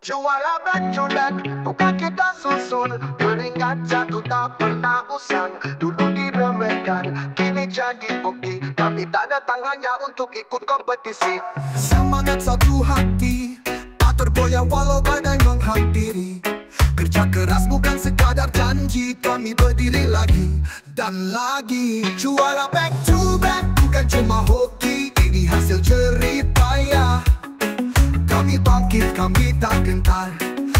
Juara berjulan, bukan kita susun. Keringat jatuh tak pernah usang. Dulu diremehkan, kini jadi bukti. Kami tak datang hanya untuk ikut kompetisi. Semangat satu hati, tak tergoyah walau badai menghampiri. Kerja keras bukan sekadar janji. Kami berdiri lagi dan lagi. Juara back to back, bukan cuma hoki. Ini hasil jerih payah. Kami bangkit, kami tak gentar.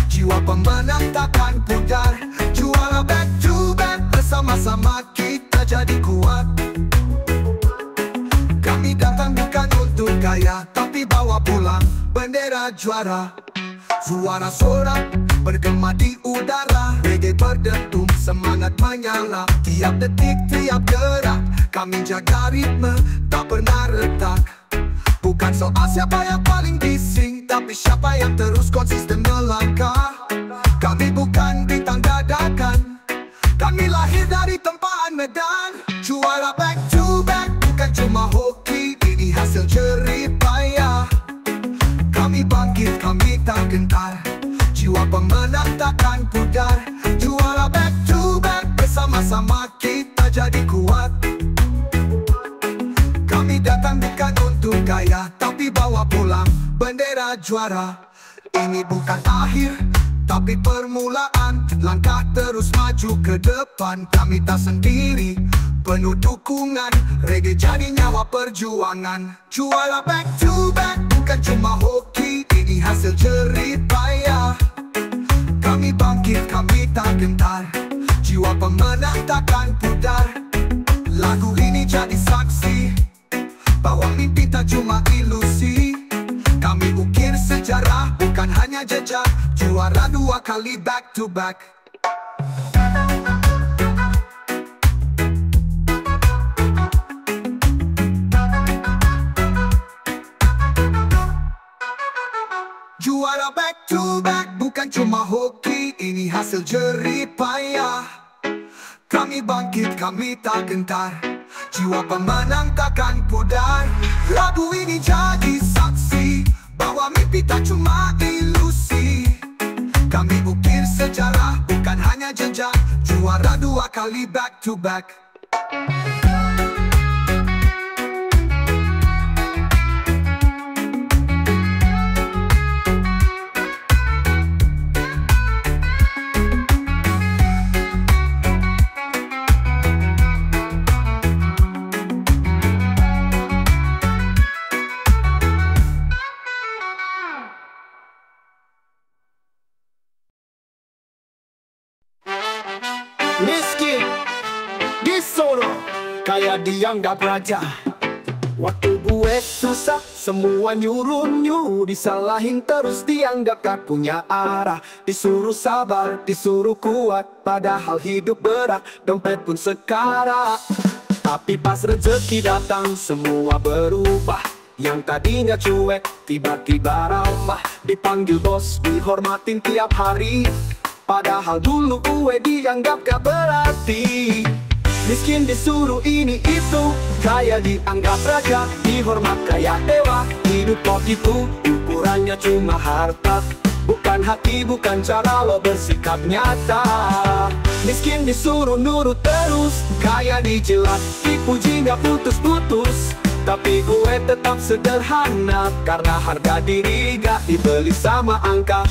Jiwa pemenang takkan pudar. Juara back to back, bersama-sama kita jadi kuat. Kami datang bukan untuk gaya, tapi bawa pulang bendera juara. Suara sorak bergema di udara. Reggae berdetum, semangat menyala. Tiap detik, tiap gerak, kami jaga ritme, tak pernah retak. Bukan soal siapa yang paling bising, tapi siapa yang terus konsisten melangkah. Kami bukan bintang dadakan, kami lahir dari tempaan medan. Juara back to back, bukan cuma hoki. Ini hasil jerih payah. Kami bangkit, kami tak gentar. Jiwa pemenang takkan pudar. Juara back to back, bersama-sama kita jadi kuat. Kami datang bukan untuk gaya, tapi bawa pulang bendera juara. Ini bukan akhir, tapi permulaan. Langkah terus maju ke depan. Kami tak sendiri, penuh dukungan. Reggae jadi nyawa perjuangan. Juara back to back, bukan cuma hoki. Ini hasil jerih payah. Kami bangkit, kami tak gentar. Jiwa pemenang takkan pudar. Lagu ini jadi saksi bahwa mimpi tak cuma ilusi. Kami ukir sejarah, bukan hanya jejak. Juara 2 kali back to back. Juara back to back, bukan cuma hoki. Ini hasil jerih payah. Kami bangkit, kami tak gentar. Jiwa pemenang takkan pudar. Lagu ini jadi saksi bahwa mimpi tak cuma ilusi. Kami ukir sejarah, bukan hanya jejak. Juara 2 kali back to back. Miskin disuruh kayak dianggap raja. Waktu gue susah semua nyuruh disalahin terus, dianggap gak punya arah. Disuruh sabar, disuruh kuat, padahal hidup berat, dompet pun sekarat. Tapi pas rezeki datang semua berubah. Yang tadinya cuek tiba-tiba ramah. Dipanggil bos, dihormatin tiap hari, padahal dulu gue dianggap gak berarti. Miskin disuruh ini itu, kaya dianggap raja, dihormat kayak dewa. Hidup kok itu, ukurannya cuma harta, bukan hati, bukan cara lo bersikap nyata. Miskin disuruh nurut terus, kaya dijilat, dipuji gak putus-putus. Tapi gue tetap sederhana, karena harga diri gak dibeli sama angka.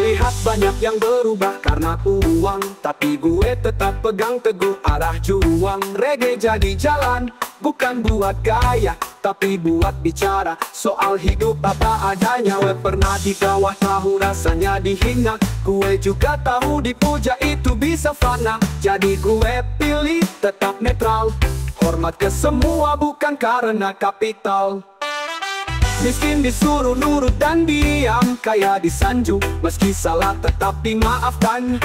Lihat banyak yang berubah karena uang, tapi gue tetap pegang teguh arah juang. Reggae jadi jalan, bukan buat gaya, tapi buat bicara soal hidup apa adanya. Gue pernah di bawah, tahu rasanya dihina. Gue juga tahu dipuja itu bisa fana. Jadi gue pilih tetap netral, hormat ke semua bukan karena kapital. Miskin disuruh nurut dan diam, kaya disanjung, meski salah tetap dimaafkan.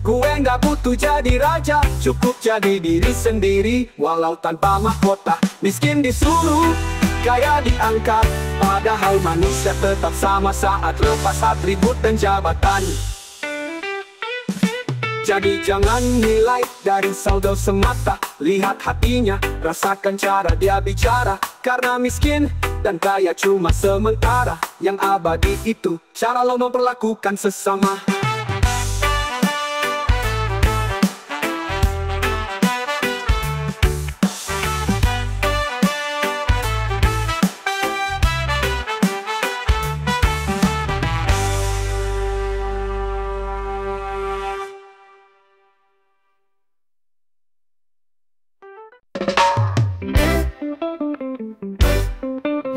Gue gak butuh jadi raja, cukup jadi diri sendiri, walau tanpa mahkota. Miskin disuruh, kaya diangkat, padahal manusia tetap sama saat lepas atribut dan jabatan. Jadi jangan nilai dari saldo semata. Lihat hatinya, rasakan cara dia bicara. Karena miskin dan kaya cuma sementara. Yang abadi itu cara lo memperlakukan sesama.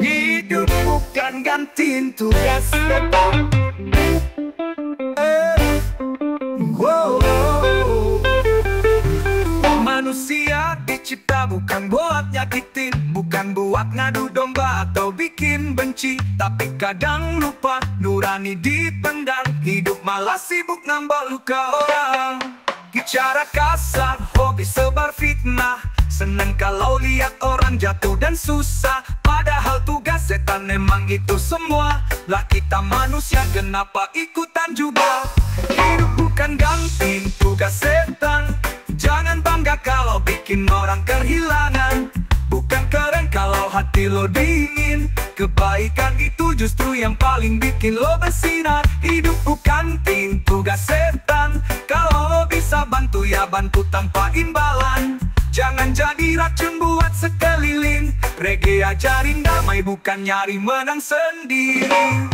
Hidup bukan gantiin tugas tetap. Wow. Manusia dicipta bukan buat nyakitin, bukan buat ngadu domba atau bikin benci. Tapi kadang lupa nurani dipendam, hidup malah sibuk nambah luka orang. Bicara kasar, hobi sebar fitnah, seneng kalau lihat orang jatuh dan susah. Padahal tugas setan memang itu semua. Lah kita manusia kenapa ikutan juga? Hidup bukan gantiin tugas setan. Jangan bangga kalau bikin orang kehilangan. Bukan keren kalau hati lo dingin. Kebaikan itu justru yang paling bikin lo bersinar. Hidup bukan tim tugas setan. Kalau lo bisa bantu ya bantu tanpa imbalan. Jangan jadi racun buat sekeliling. Reggae ajarin damai bukan nyari menang sendiri.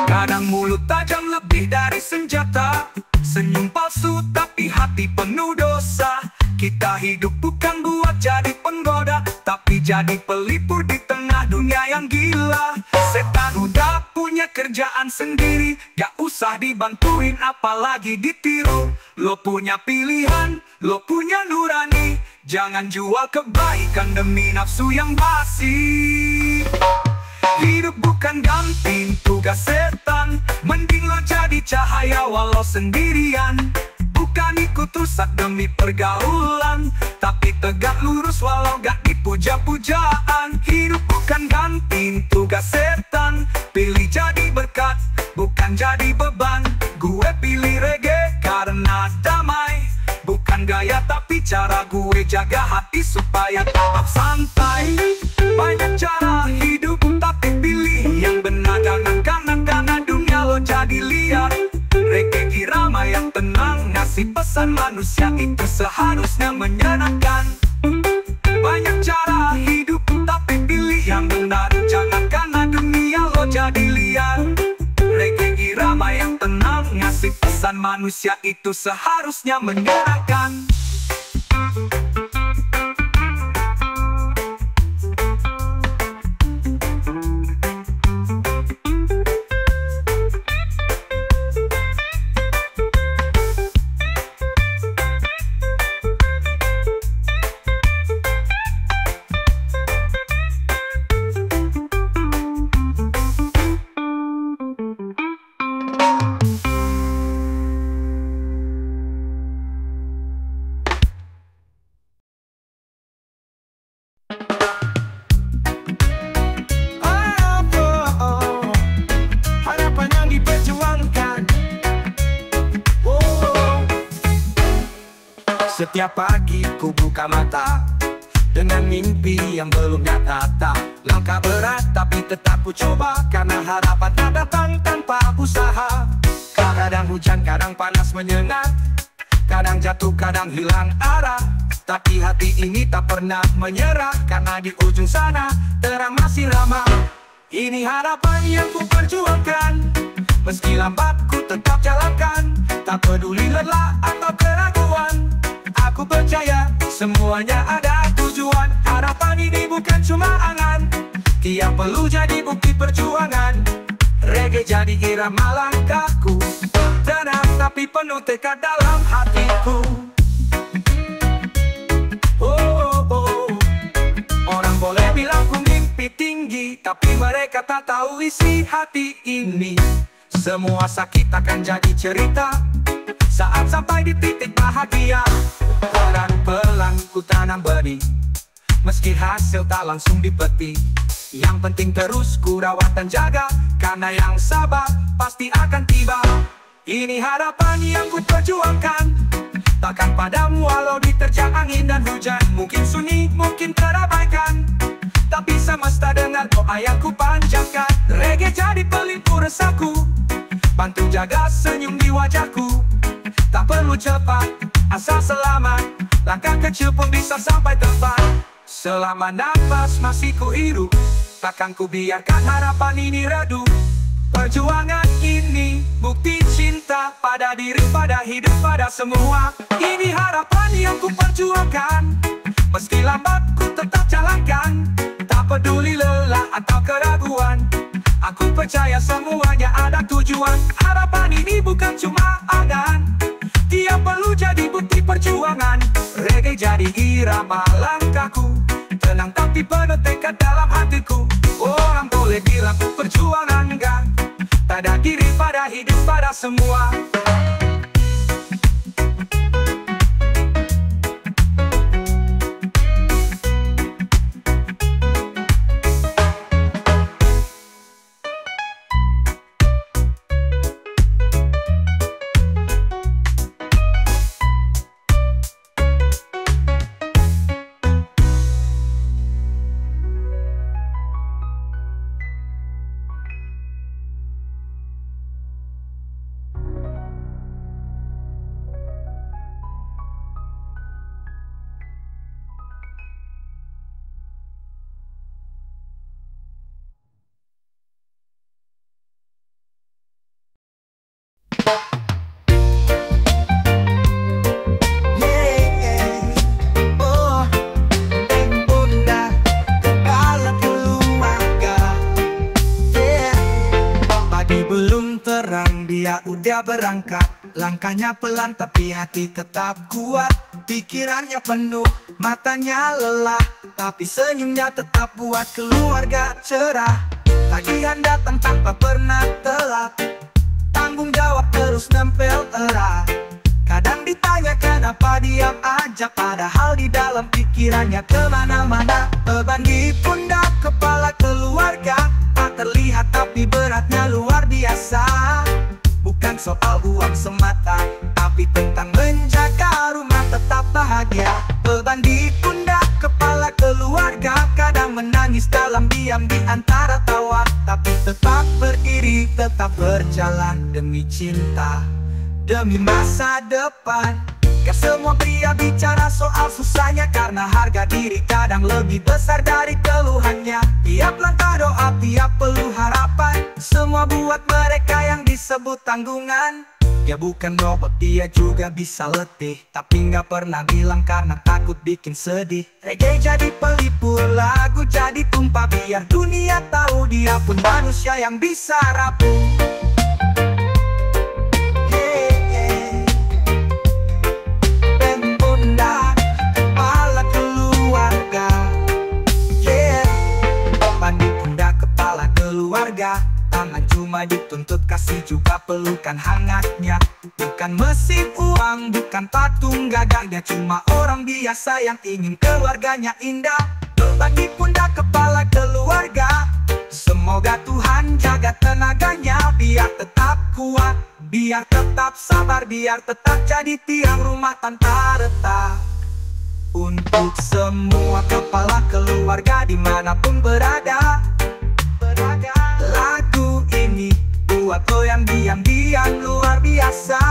Kadang mulut tajam lebih dari senjata. Senyum palsu tapi hati penuh dosa. Kita hidup bukan buat jadi penggoda, tapi jadi pelipur di tengah dunia yang gila. Setan udah punya kerjaan sendiri, gak usah dibantuin apalagi ditiru. Lo punya pilihan, lo punya nurani. Jangan jual kebaikan demi nafsu yang basi. Hidup bukan gantiin tugas setan. Mending lo jadi cahaya walau sendirian. Bukan ikut rusak demi pergaulan, tapi tegak lurus walau gak dipuja-pujaan. Hidup bukan gantiin tugas setan. Pilih jadi berkat, bukan jadi beban. Gue pilih reggae karena damai. Bukan gaya tapi cara gue jaga hati supaya tetap santai. Banyak cara hidup tapi pilih yang benar. Jangan karena dunia lo jadi liar. Reggae irama yang tenang, ngasih pesan manusia itu seharusnya menyenangkan. Banyak cara hidup tapi pilih yang benar. Jangan karena dunia lo jadi liar. Reggae irama yang tenang, ngasih pesan manusia itu seharusnya menyenangkan. Setiap pagi ku buka mata dengan mimpi yang belum nyata. Langkah berat tapi tetap ku coba, karena harapan tak datang tanpa usaha. Kadang hujan, kadang panas menyengat, kadang jatuh, kadang hilang arah. Tapi hati ini tak pernah menyerah, karena di ujung sana terang masih lama. Ini harapan yang ku perjuangkan, meski lambat ku tetap jalankan. Tak peduli lelah atau keraguan, aku percaya semuanya ada tujuan. Harapan ini bukan cuma angan, tiap perlu jadi bukti perjuangan. Reggae jadi irama langkahku, tenang tapi penuh tekad dalam hatiku. Orang boleh bilang ku mimpi tinggi, tapi mereka tak tahu isi hati ini. Semua sakit akan jadi cerita saat sampai di titik bahagia. Pelan-pelan ku tanam benih, meski hasil tak langsung dipetik. Yang penting terus ku rawat dan jaga, karena yang sabar pasti akan tiba. Ini harapan yang ku perjuangkan, takkan padam walau diterjang angin dan hujan. Mungkin sunyi, mungkin terabaikan, tapi semesta dengar doa yang ku panjatkan. Reggae jadi pelipur resahku, bantu jaga senyum di wajahku. Tak perlu cepat, asal selamat, langkah kecil pun bisa sampai tempat. Selama nafas masih ku hirup, takkan ku biarkan harapan ini redup. Perjuangan ini bukti cinta pada diri, pada hidup, pada semua. Ini harapan yang ku perjuangkan, meski lambat ku tetap jalankan. Tak peduli lelah atau keraguan, aku percaya semuanya ada tujuan. Harapan ini bukan cuma angan, dia perlu jadi bukti perjuangan. Reggae jadi irama langkahku, tenang tapi penuh tekad dalam hatiku. Orang boleh bilang perjuangan enggak, tak ada diri pada hidup, pada semua. Dia udah berangkat, langkahnya pelan tapi hati tetap kuat. Pikirannya penuh, matanya lelah, tapi senyumnya tetap buat keluarga cerah. Tagihan datang tanpa pernah telat, tanggung jawab terus nempel erat. Kadang ditanya kenapa diam aja, padahal di dalam pikirannya kemana-mana. Beban di pundak kepala keluarga, tak terlihat tapi beratnya luar biasa. Bukan soal uang semata, tapi tentang menjaga rumah tetap bahagia. Beban di pundak kepala keluarga, kadang menangis dalam diam di antara tawa, tapi tetap berdiri, tetap berjalan demi cinta, demi masa depan. Gak semua pria bicara soal susahnya, karena harga diri kadang lebih besar dari keluhannya. Tiap langkah doa, tiap peluh harapan, semua buat mereka yang disebut tanggungan. Dia bukan robot, dia juga bisa letih, tapi gak pernah bilang karena takut bikin sedih. Reggae jadi pelipur, lagu jadi tumpah, biar dunia tahu dia pun manusia yang bisa rapuh. Tangan cuma dituntut kasih juga pelukan hangatnya. Bukan mesin uang, bukan patung gagah, dia cuma orang biasa yang ingin keluarganya indah. Beban di pundak kepala keluarga, semoga Tuhan jaga tenaganya, biar tetap kuat, biar tetap sabar, biar tetap jadi tiang rumah tanpa retak. Untuk semua kepala keluarga dimanapun berada, lagu ini buat lo yang diam-diam luar biasa.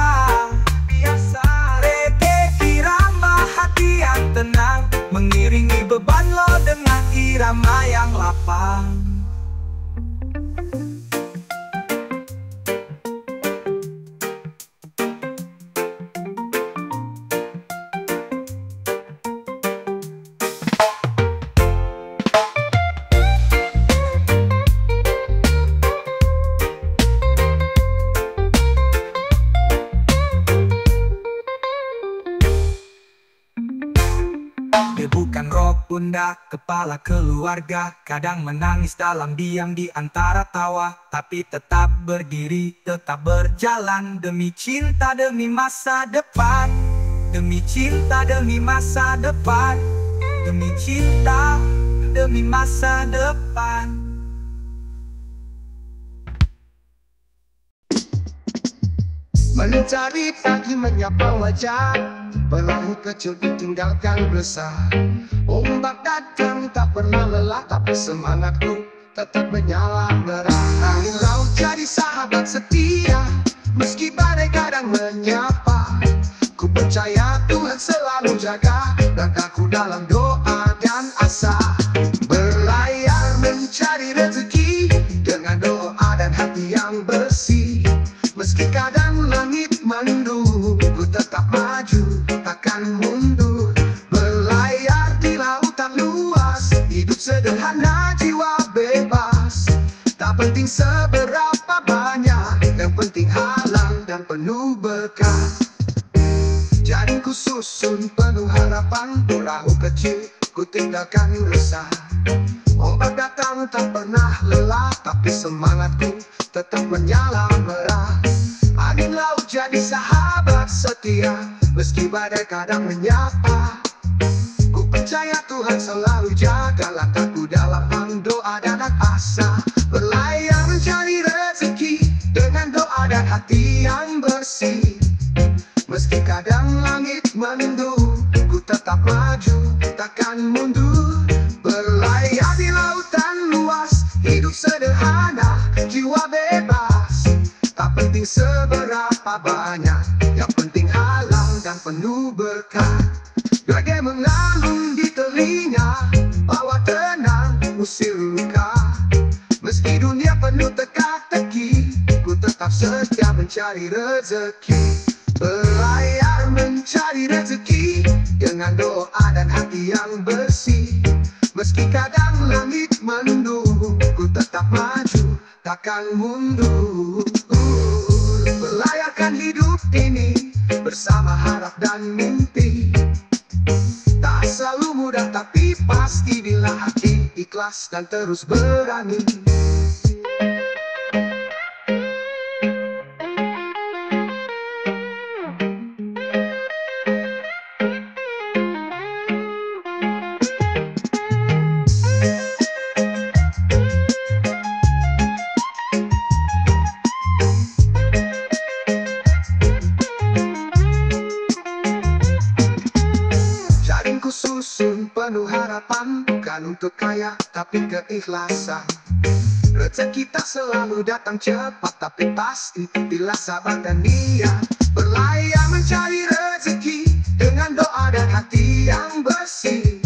Reggae irama hati yang tenang, mengiringi beban lo dengan irama yang lapang. Dia bukan roh pundak kepala keluarga, kadang menangis dalam diam di antara tawa, tapi tetap berdiri, tetap berjalan demi cinta, demi masa depan. Demi cinta, demi masa depan. demi cinta, demi masa depan. Mencari pagi menyapa wajah, perahu kecil ditinggalkan besar. Ombak datang tak pernah lelah, tapi semangatku tetap menyala merah. Angin laut jadi sahabat setia, meski badai kadang menyapa. Ku percaya Tuhan selalu jaga langkahku dalam doa dan asa. Berlayar mencari rezeki dengan doa dan hati yang bersih. Meski kadang langit mendung, ku tetap maju, takkan mundur. Berlayar di lautan luas, hidup sederhana, jiwa bebas. Tak penting seberapa banyak, yang penting halal dan penuh berkah. Jadi ku susun penuh harapan, perahu kecil ku tinggalkan resah. Ombak datang tak pernah lelah, tapi semangatku tetap menyala merah. Angin laut jadi sahabat setia, meski badai kadang menyapa. Ku percaya Tuhan selalu jaga langkahku dalam doa dan asa. Berlayar mencari rezeki dengan doa dan hati yang bersih. Meski kadang langit mendung, ku tetap maju, takkan mundur. Berlayar di lautan luas, hidup sederhana, jiwa bebas. Tak penting seberapa banyak, yang penting halal dan penuh berkah. Gajah mengalun di telinga, bawa tenang, usir luka. Meski dunia penuh teka-teki, ku tetap setia mencari rezeki. Berlayar mencari rezeki dengan doa dan hati yang bersih. Meski kadang langit mendung, ku tetap maju, takkan mundur. Berlayarkan hidup ini bersama harap dan mimpi. Tak selalu mudah tapi pasti bila hati ikhlas dan terus berani. Susun penuh harapan, bukan untuk kaya tapi keikhlasan. Rezeki tak selalu datang cepat, tapi pasti bila sabar dan niat. Berlayar mencari rezeki dengan doa dan hati yang bersih.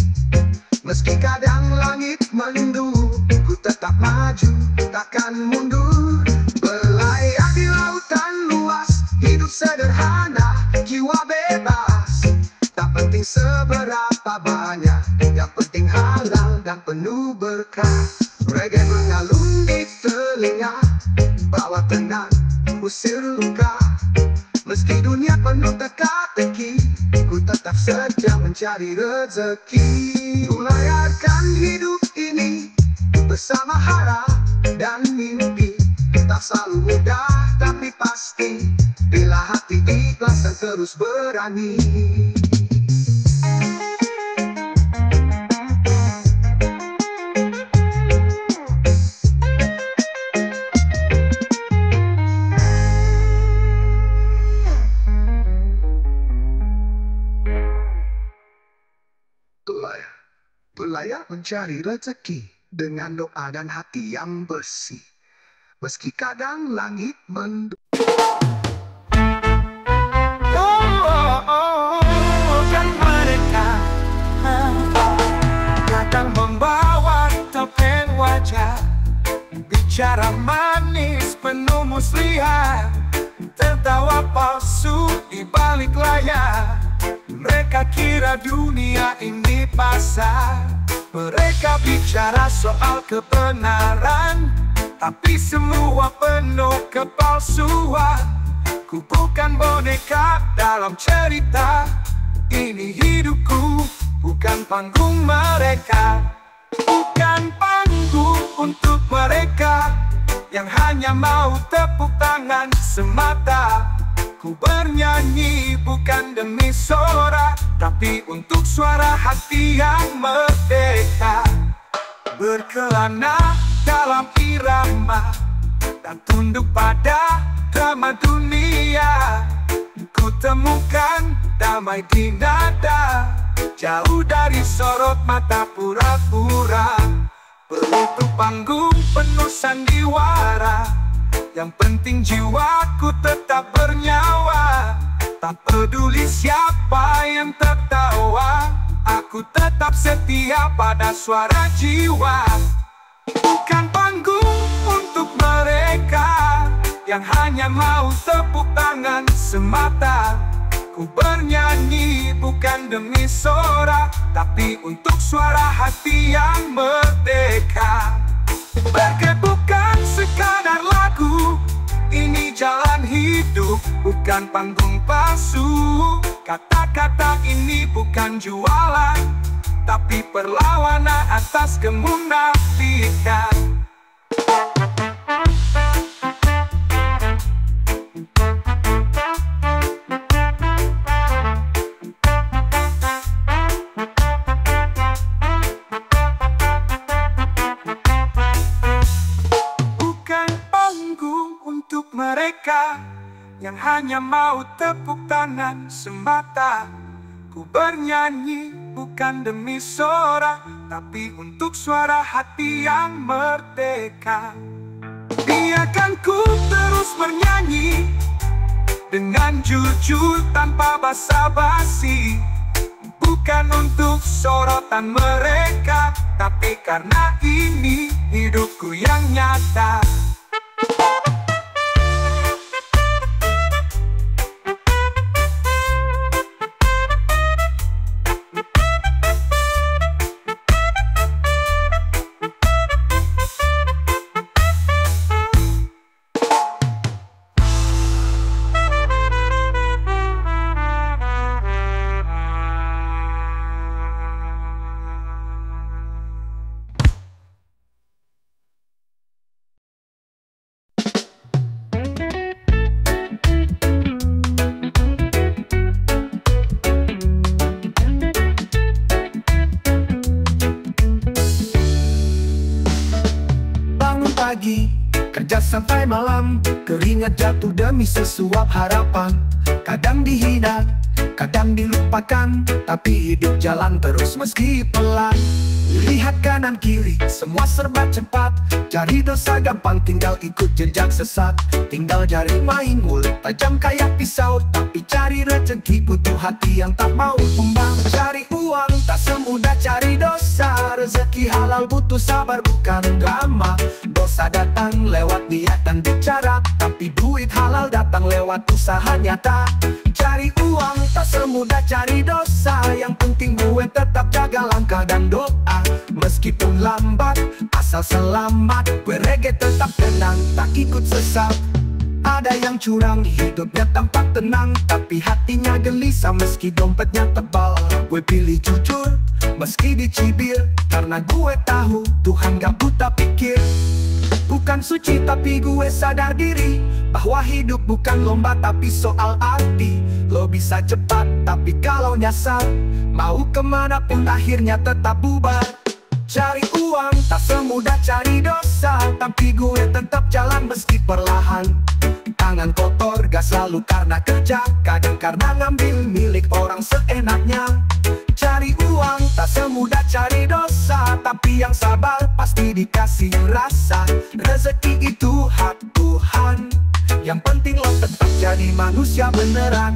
Meski kadang langit mendung, ku tetap maju, takkan mundur. Berlayar di lautan luas, hidup sederhana, jiwa bebas. Tak penting seberapa banyak, yang penting halal dan penuh berkah. Reggae mengalun di telinga, bawa tenang, usir luka. Meski dunia penuh teka-teki, ku tetap setia mencari rezeki. Ku layarkan hidup ini bersama harap dan mimpi. Tak selalu mudah tapi pasti, bila hati ikhlas dan terus berani. Berlayar mencari rezeki dengan doa dan hati yang bersih. Meski kadang langit mendung. Kan mereka datang membawa topeng wajah, bicara manis penuh muslihat, tertawa palsu di balik layar. Mereka kira dunia ini pasar, mereka bicara soal kebenaran, tapi semua penuh kepalsuan. Ku bukan boneka dalam cerita, ini hidupku, bukan panggung mereka. Bukan panggung untuk mereka yang hanya mau tepuk tangan semata. Ku bernyanyi bukan demi sorak, tapi untuk suara hati yang merdeka. Berkelana dalam irama dan tunduk pada drama dunia. Ku temukan damai di nada, jauh dari sorot mata pura-pura. Penutup panggung penuh sandiwara, yang penting jiwaku tetap bernyawa. Tak peduli siapa yang tertawa, aku tetap setia pada suara jiwa. Bukan panggung untuk mereka yang hanya mau tepuk tangan semata. Ku bernyanyi bukan demi sorak, tapi untuk suara hati yang merdeka. Berkat bukan sekadar lagu, ini jalan hidup, bukan panggung palsu. Kata-kata ini bukan jualan, tapi perlawanan atas kemunafikan. Untuk mereka yang hanya mau tepuk tangan semata. Ku bernyanyi bukan demi sorak, tapi untuk suara hati yang merdeka. Biarkan ku terus bernyanyi dengan jujur tanpa basa-basi. Bukan untuk sorotan mereka, tapi karena ini hidupku yang nyata. Kerja sampai malam, keringat jatuh demi sesuap harapan. Kadang dihina, kadang dilupakan, tapi hidup jalan terus meski pelan. Lihat kanan kiri, semua serba cepat. Cari dosa gampang, tinggal ikut jejak sesat. Tinggal jari main mulut tajam kayak pisau, tapi cari rezeki butuh hati yang tak mau tumbang. Cari uang tak semudah cari dosa, rezeki halal butuh sabar bukan drama. Dosa datang lewat niat dan bicara, tapi duit halal datang lewat usaha nyata. Cari uang tak semudah cari dosa, yang penting gue tetap jaga langkah dan doa. Meskipun lambat, asal selamat, gue reggae tetap tenang, tak ikut sesat. Ada yang curang, hidupnya tampak tenang, tapi hatinya gelisah meski dompetnya tebal. Gue pilih jujur, meski dicibir, karena gue tahu Tuhan gak buta pikir. Bukan suci tapi gue sadar diri, bahwa hidup bukan lomba tapi soal arti. Lo bisa cepat tapi kalau nyasar, mau kemana pun akhirnya tetap bubar. Cari uang tak semudah cari dosa, tapi gue tetap jalan meski perlahan. Tangan kotor gak selalu karena kerja, kadang karena ngambil milik orang seenaknya. Cari uang tak semudah cari dosa, tapi yang sabar pasti dikasih rasa. Rezeki itu hak Tuhan, yang penting lo tetap jadi manusia beneran.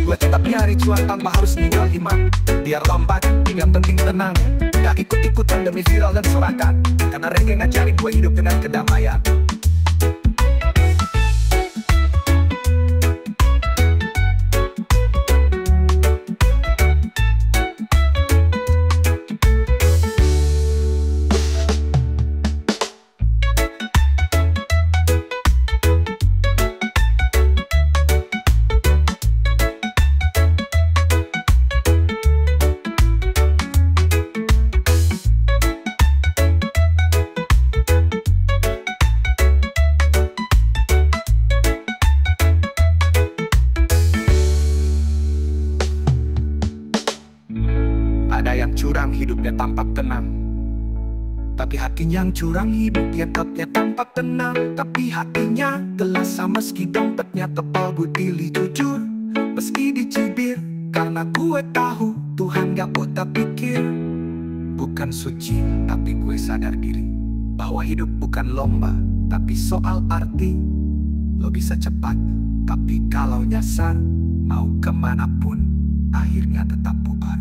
Gue tetap nyari cuan tanpa harus ninggal iman. Biar lompat, yang penting tenang, gak ikut-ikutan demi viral dan sorakan. Karena reggae ngajarin gue hidup dengan kedamaian. Tapi hatinya yang curang, hidupnya tanpa tenang. Tapi hatinya gelas meski dompetnya tebal. Gue pilih jujur meski dicibir, karena gue tahu Tuhan gak buta pikir. Bukan suci, tapi gue sadar diri bahwa hidup bukan lomba, tapi soal arti. Lo bisa cepat, tapi kalau nyasar, mau kemanapun, akhirnya tetap bubar.